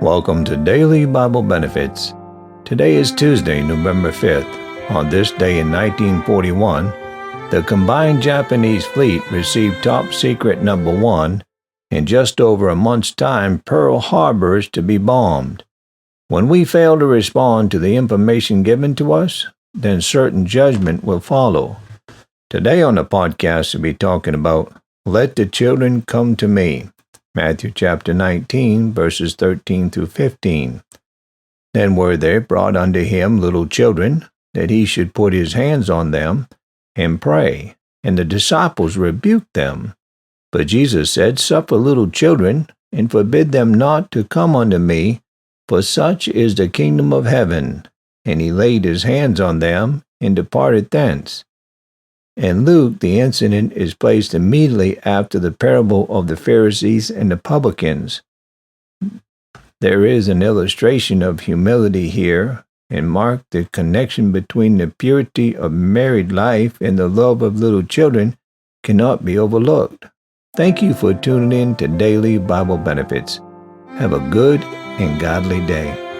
Welcome to Daily Bible Benefits. Today is Tuesday, November 5th. On this day in 1941, the combined Japanese fleet received top secret number 1. In just over a month's time, Pearl Harbor is to be bombed. When we fail to respond to the information given to us, then certain judgment will follow. Today on the podcast, we'll be talking about Let the Children Come to Me. Matthew chapter 19, verses 13 through 15. Then were there brought unto him little children, that he should put his hands on them, and pray. And the disciples rebuked them. But Jesus said, Suffer little children, and forbid them not to come unto me, for such is the kingdom of heaven. And he laid his hands on them, and departed thence. In Luke, the incident is placed immediately after the parable of the Pharisees and the publicans. There is an illustration of humility here, and mark the connection between the purity of married life and the love of little children cannot be overlooked. Thank you for tuning in to Daily Bible Benefits. Have a good and godly day.